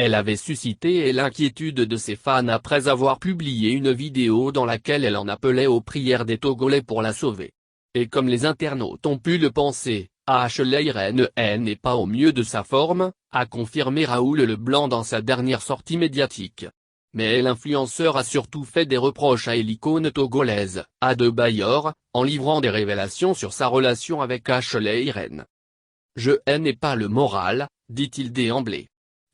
Elle avait suscité l'inquiétude de ses fans après avoir publié une vidéo dans laquelle elle en appelait aux prières des Togolais pour la sauver. Et comme les internautes ont pu le penser, Ashley Irene n'est pas au mieux de sa forme, a confirmé Raoul Leblanc dans sa dernière sortie médiatique. Mais l'influenceur a surtout fait des reproches à l'icône togolaise, Adebayor, en livrant des révélations sur sa relation avec Ashley Irene. « Je n'ai pas le moral », dit-il d'emblée.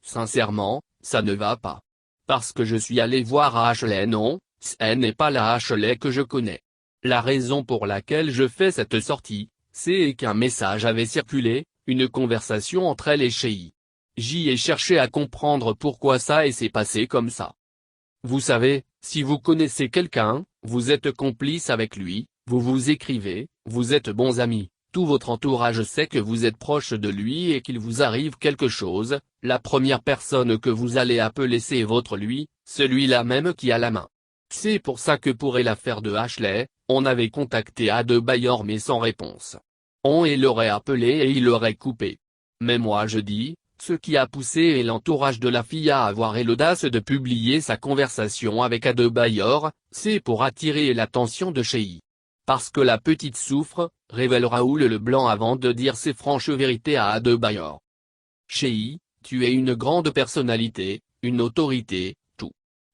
Sincèrement, ça ne va pas. Parce que je suis allé voir Ashley, non, ce n'est pas la Ashley que je connais. La raison pour laquelle je fais cette sortie, c'est qu'un message avait circulé, une conversation entre elle et Shehi. J'y ai cherché à comprendre pourquoi ça s'est passé comme ça. Vous savez, si vous connaissez quelqu'un, vous êtes complice avec lui, vous vous écrivez, vous êtes bons amis. Tout votre entourage sait que vous êtes proche de lui et qu'il vous arrive quelque chose, la première personne que vous allez appeler c'est votre lui, celui-là même qui a la main. C'est pour ça que pour l'affaire de Ashley, on avait contacté Adebayor mais sans réponse. On l'aurait appelé et il aurait coupé. Mais moi je dis, ce qui a poussé l'entourage de la fille à avoir l'audace de publier sa conversation avec Adebayor, c'est pour attirer l'attention de Shehi. Parce que la petite souffre, révèle Raoul Leblanc avant de dire ses franches vérités à Adebayor. Shehi, tu es une grande personnalité, une autorité, tout.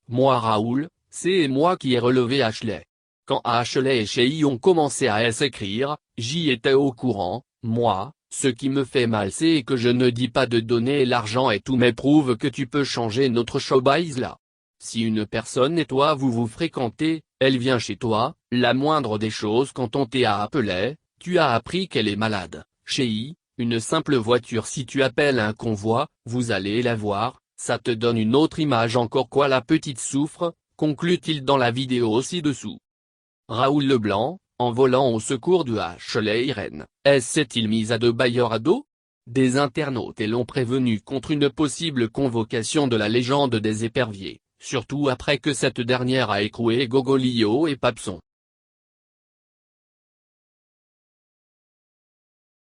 Moi Raoul, c'est moi qui ai relevé Ashley. Quand Ashley et Shehi ont commencé à s'écrire, j'y étais au courant, moi, ce qui me fait mal c'est que je ne dis pas de donner l'argent et tout mais prouve que tu peux changer notre showbiz là. Si une personne et toi vous fréquentez, elle vient chez toi, la moindre des choses quand on t'a appelé, tu as appris qu'elle est malade. Shehi, une simple voiture si tu appelles un convoi, vous allez la voir, ça te donne une autre image encore quoi la petite souffre, conclut-il dans la vidéo ci-dessous. Raoul Leblanc, en volant au secours de Ashley Irene, s'est-il mis Adebayor à dos? Des internautes l'ont prévenu contre une possible convocation de la légende des éperviers, surtout après que cette dernière a écroué Gogolio et Papson.